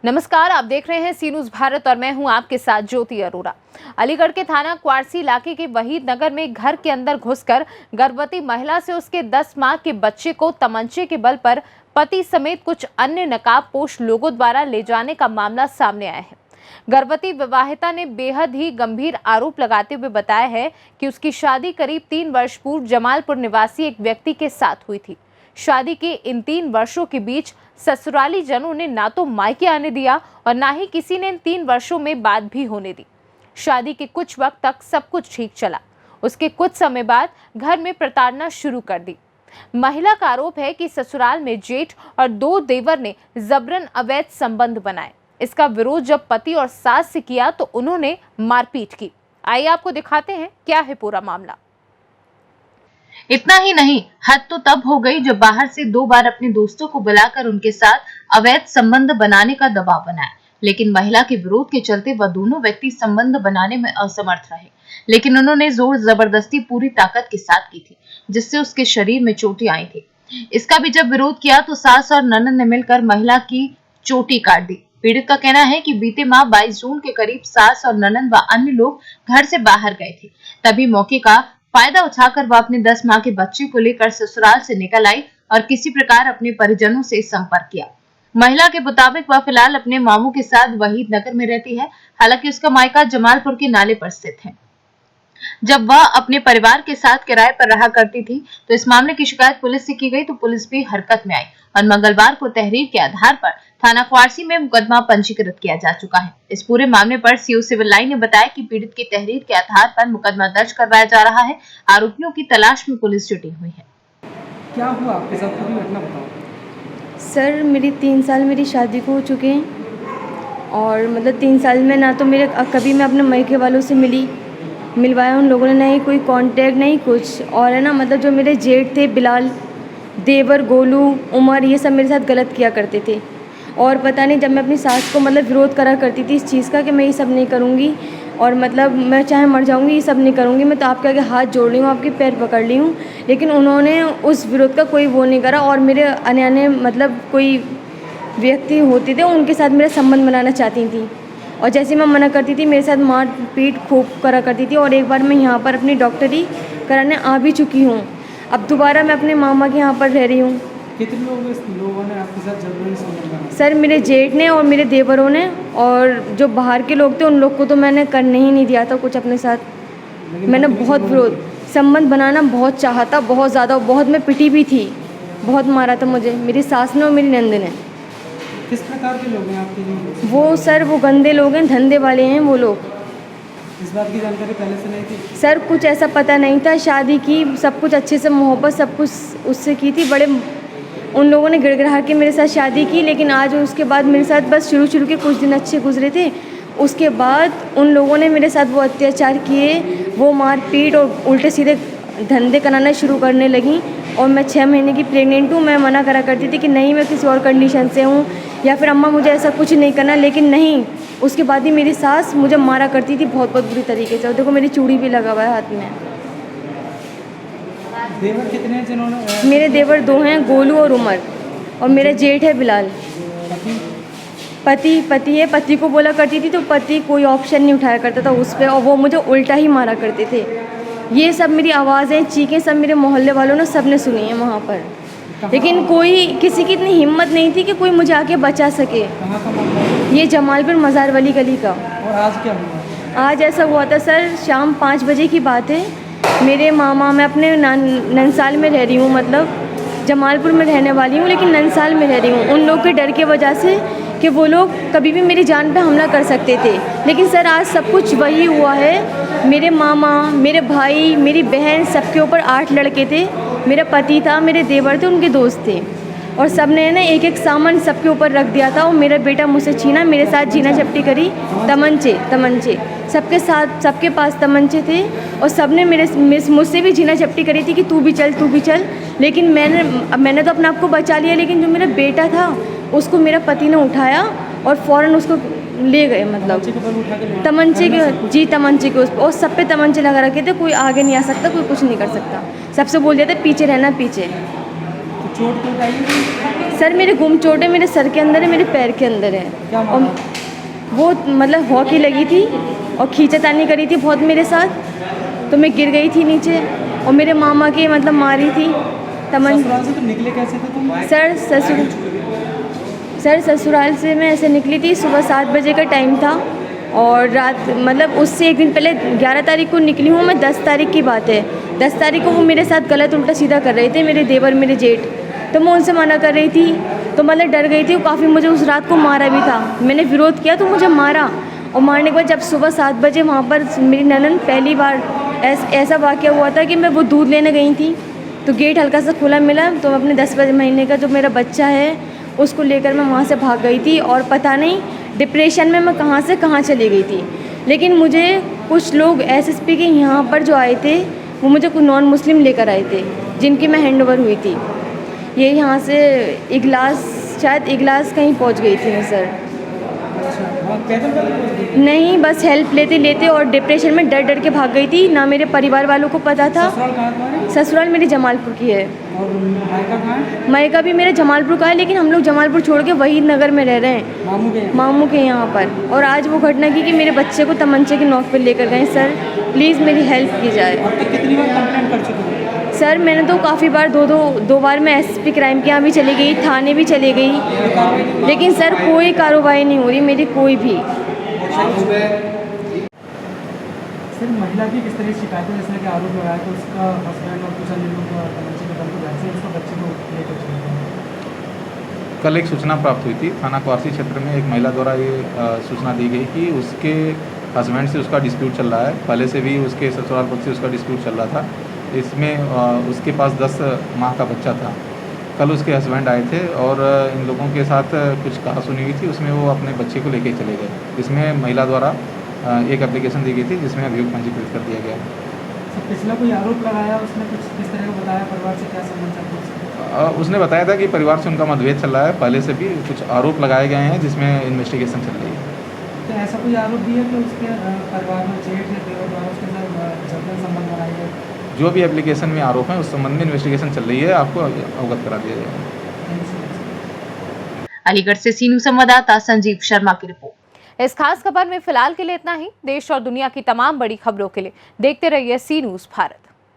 नमस्कार, आप देख रहे हैं सी न्यूज़ भारत और मैं हूं आपके साथ ज्योति अरोरा। अलीगढ़ के थाना क्वारसी इलाके के वहीद नगर में घर के अंदर घुसकर गर्भवती महिला से उसके 10 माह के बच्चे को तमंचे के बल पर पति समेत कुछ अन्य नकाबपोश लोगों द्वारा ले जाने का मामला सामने आया है। गर्भवती विवाहिता ने बेहद ही गंभीर आरोप लगाते हुए बताया है कि उसकी शादी करीब 3 वर्ष पूर्व जमालपुर निवासी एक व्यक्ति के साथ हुई थी। शादी के इन 3 वर्षों के बीच ससुराली जनों ने ना तो मायके आने दिया और ना ही किसी ने इन 3 वर्षों में बात भी होने दी। शादी के कुछ वक्त तक सब कुछ ठीक चला, उसके कुछ समय बाद घर में प्रताड़ना शुरू कर दी। महिला का आरोप है कि ससुराल में जेठ और 2 देवर ने जबरन अवैध संबंध बनाए। इसका विरोध जब पति और सास से किया तो उन्होंने मारपीट की। आइए आपको दिखाते हैं क्या है पूरा मामला। इतना ही नहीं, हद तो तब हो गई जब बाहर से 2 बार अपने दोस्तों को बुलाकर उनके साथ अवैध संबंध बनाने का दबाव बनाया, लेकिन महिला के विरोध के चलते वह दोनों व्यक्ति संबंध बनाने में असमर्थ रहे। लेकिन उन्होंने जोर जबरदस्ती पूरी ताकत के साथ की थी, जिससे उसके शरीर में चोटें आई थी। इसका भी जब विरोध किया तो सास और ननद ने मिलकर महिला की चोटी काट दी। पीड़ित का कहना है कि बीते माह 22 जून के करीब सास और ननद व अन्य लोग घर से बाहर गए थे। तभी मौके का फायदा उठाकर वह अपने 10 माह के बच्चे को लेकर ससुराल से निकल आई और किसी प्रकार अपने परिजनों से संपर्क किया। महिला के मुताबिक वह फिलहाल अपने मामू के साथ वहीद नगर में रहती है। हालांकि उसका मायका जमालपुर के नाले पर स्थित है। जब वह अपने परिवार के साथ किराए पर रहा करती थी तो इस मामले की शिकायत पुलिस से की गई तो पुलिस भी हरकत में आई और मंगलवार को तहरीर के आधार पर थाना क्वारसी में मुकदमा पंजीकृत किया जा चुका है। इस पूरे मामले पर सीओ सिविल लाइन ने बताया कि पीड़ित की तहरीर के आधार पर मुकदमा दर्ज करवाया जा रहा है। आरोपियों की तलाश में पुलिस जुटी हुई है। क्या हुआ आपके साथ, पूरी घटना बताओ। सर, मेरी 3 साल मेरी शादी को हो चुके हैं और मतलब 3 साल में ना तो मेरे कभी मैं अपने मायके वालों से मिलवाया उन लोगों ने, नहीं कोई कांटेक्ट नहीं कुछ। और है ना मतलब जो मेरे जेठ थे बिलाल, देवर गोलू, उमर, ये सब मेरे साथ गलत किया करते थे। और पता नहीं जब मैं अपनी सास को मतलब विरोध करा करती थी इस चीज़ का कि मैं ये सब नहीं करूँगी और मतलब मैं चाहे मर जाऊँगी, ये सब नहीं करूँगी, मैं तो आपके आगे हाथ जोड़ रही हूँ, आपके पैर पकड़ ली हूँ। लेकिन उन्होंने उस विरोध का कोई वो नहीं करा और मेरे अन्य मतलब कोई व्यक्ति होते थे उनके साथ मेरा संबंध बनाना चाहती थी और जैसे मैं मना करती थी मेरे साथ मार पीट खूब करा करती थी। और एक बार मैं यहाँ पर अपनी डॉक्टरी कराने आ भी चुकी हूँ। अब दोबारा मैं अपने मामा के यहाँ पर रह रही हूँ। कितने लोगों ने आपके साथ जबरन संबंध बनाया? सर, मेरे जेठ ने और मेरे देवरों ने, और जो बाहर के लोग थे उन लोग को तो मैंने करने ही नहीं दिया था कुछ अपने साथ। मैंने बहुत विरोध संबंध बनाना बहुत चाहा था, बहुत ज़्यादा, बहुत मैं पिटी भी थी, बहुत मारा था मुझे मेरी सास ने और मेरी नंद ने। किस प्रकार के लोग हैं आपके लिए? वो सर वो गंदे लोग हैं, धंधे वाले हैं वो लोग। इस बात की जानकारी पहले से नहीं थी? सर कुछ ऐसा पता नहीं था, शादी की सब कुछ अच्छे से मोहब्बत सब कुछ उससे की थी। बड़े उन लोगों ने गिड़गिड़ा के मेरे साथ शादी की, लेकिन आज उसके बाद मेरे साथ बस शुरू के कुछ दिन अच्छे गुजरे थे। उसके बाद उन लोगों ने मेरे साथ वो अत्याचार किए, वो मारपीट और उल्टे सीधे धंधे कराना शुरू करने लगी। और मैं 6 महीने की प्रेग्नेंट हूँ। मैं मना करा करती थी कि नहीं मैं किसी और कंडीशन से हूँ या फिर अम्मा मुझे ऐसा कुछ नहीं करना, लेकिन नहीं, उसके बाद ही मेरी सास मुझे मारा करती थी बहुत बुरी तरीके से। और देखो मेरी चूड़ी भी लगा हुआ है हाथ में। देवर कितने हैं जिन्होंने? मेरे देवर 2 हैं, गोलू और उमर, और मेरा जेठ है बिलाल। पति है, पति को बोला करती थी तो पति कोई ऑप्शन नहीं उठाया करता था उस पर, और वो मुझे उल्टा ही मारा करते थे। ये सब मेरी आवाज़ें चीखें सब मेरे मोहल्ले वालों ने सब ने सुनी है वहाँ पर, लेकिन कोई किसी की इतनी हिम्मत नहीं थी कि कोई मुझे आके बचा सके। कहाँ का मामला? ये जमालपुर मज़ार वाली गली का। और आज क्या हुआ? आज ऐसा हुआ था सर, शाम 5 बजे की बात है। मेरे मामा, मैं अपने ननसाल में रह रही हूँ, मतलब जमालपुर में रहने वाली हूँ लेकिन ननसाल में रह रही हूँ, उन लोग के डर की वजह से कि वो लोग कभी भी मेरी जान पे हमला कर सकते थे। लेकिन सर आज सब कुछ वही हुआ है। मेरे मामा, मेरे भाई, मेरी बहन, सबके ऊपर 8 लड़के थे। मेरा पति था, मेरे देवर थे, उनके दोस्त थे, और सब ने ना एक सामान सबके ऊपर रख दिया था। और मेरा बेटा मुझसे छीना, मेरे साथ जीना झपटी करी। तमंचे सबके साथ, सबके पास तमंचे थे और सब ने मुझसे भी जीना झपटी करी थी कि तू भी चल। लेकिन मैंने तो अपने आप को बचा लिया, लेकिन जो मेरा बेटा था उसको मेरा पति ने उठाया और फ़ौरन उसको ले गए। मतलब तमंचे के उस और सब पे तमंचे लगा रखे थे। कोई आगे नहीं आ सकता, कोई कुछ नहीं कर सकता। सबसे बोल दिया था पीछे रहना, पीछे। तो चोट तो आई है? सर मेरे गुम चोट है, मेरे सर के अंदर है, मेरे पैर के अंदर है। क्या और मारा? वो मतलब हॉकी लगी थी और खींचातानी करी थी बहुत मेरे साथ, तो मैं गिर गई थी नीचे और मेरे मामा के मतलब मारी थी तमन। ससुराल से तो निकले कैसे थे तुम? सर ससुराल से मैं ऐसे निकली थी, सुबह 7 बजे का टाइम था और रात मतलब उससे एक दिन पहले 11 तारीख को निकली हूँ मैं। 10 तारीख की बात है, 10 तारीख को वो मेरे साथ गलत उल्टा सीधा कर रहे थे, मेरे देवर मेरे जेठ। तो मैं उनसे मना कर रही थी, तो मतलब डर गई थी। वो काफ़ी मुझे उस रात को मारा भी था, मैंने विरोध किया तो मुझे मारा। और मारने के बाद जब सुबह 7 बजे वहाँ पर मेरी ननद पहली बार ऐसा वाक़या हुआ था कि मैं वो दूध लेने गई थी, तो गेट हल्का सा खुला मिला, तो अपने 10 महीने का जो मेरा बच्चा है उसको लेकर मैं वहाँ से भाग गई थी। और पता नहीं डिप्रेशन में मैं कहाँ से कहाँ चली गई थी। लेकिन मुझे कुछ लोग एसएसपी के यहाँ पर जो आए थे, वो मुझे कुछ नॉन मुस्लिम लेकर आए थे, जिनकी मैं हैंडओवर हुई थी। ये यहाँ से इगलास, शायद इगलास कहीं पहुँच गई थी मैं सर। अच्छा, वहाँ पैदल पहुँच गई? नहीं, बस हेल्प लेते लेते और डिप्रेशन में डर डर के भाग गई थी। ना मेरे परिवार वालों को पता था। ससुराल कहाँ तुम्हारे? ससुराल मेरी जमालपुर की है और मायका कहाँ है? मायका भी मेरे जमालपुर का है, लेकिन हम लोग जमालपुर छोड़ के वहीद नगर में रह रहे हैं, मामू के यहाँ? मामू के यहाँ पर। और आज वो घटना की कि मेरे बच्चे को तमंचे की नोक पर लेकर गए। सर प्लीज़ मेरी हेल्प की जाए। अब तक कितनी बार कंप्लेंट कर चुके हो? सर मैंने तो काफ़ी बार दो बार मैं एसपी क्राइम के यहाँ भी चली गई, थाने भी चली गई, लेकिन सर कोई कार्रवाई नहीं हो रही मेरी, कोई भी। सिर्फ महिला की किस तरह की शिकायत है? जैसे कि आरोप लगाया कि उसका हस्बैंड और कुछ अन्य लोग तमंचे के बल पर घर से उसको बच्चे को लेकर चले गए। कल एक सूचना प्राप्त हुई थी थाना क्वारसी क्षेत्र में। एक महिला द्वारा ये सूचना दी गई कि उसके हस्बैंड से उसका डिस्प्यूट चल रहा है। पहले से भी उसके ससुराल पक्ष से उसका डिस्प्यूट चल रहा था। इसमें उसके पास 10 माह का बच्चा था। कल उसके हस्बैंड आए थे और इन लोगों के साथ कुछ कहा सुनी हुई थी, उसमें वो अपने बच्चे को लेके चले गए। इसमें महिला द्वारा एक एप्लीकेशन दी गई थी जिसमें अभियोग पंजीकृत कर दिया गया। सर पिछला कोई आरोप लगाया, उसने कुछ किस तरह का बताया, परिवार से क्या संबंध था? उसने बताया था कि परिवार से उनका मतभेद चल रहा है। पहले से भी कुछ आरोप लगाए गए हैं जिसमें इन्वेस्टिगेशन चल रही है। तो ऐसा कोई आरोप भी है कि उसके परिवार में जेठ या देवर द्वारा उसके साथ जबरन संबंध बनाए गए? जो भी एप्लीकेशन में आरोप है उस संबंध में इन्वेस्टिगेशन चल रही है, आपको अवगत करा दिया जाएगा। अलीगढ़ से सीनू संवाददाता संजीव शर्मा की रिपोर्ट। इस खास खबर में फिलहाल के लिए इतना ही। देश और दुनिया की तमाम बड़ी खबरों के लिए देखते रहिए सी न्यूज़ भारत।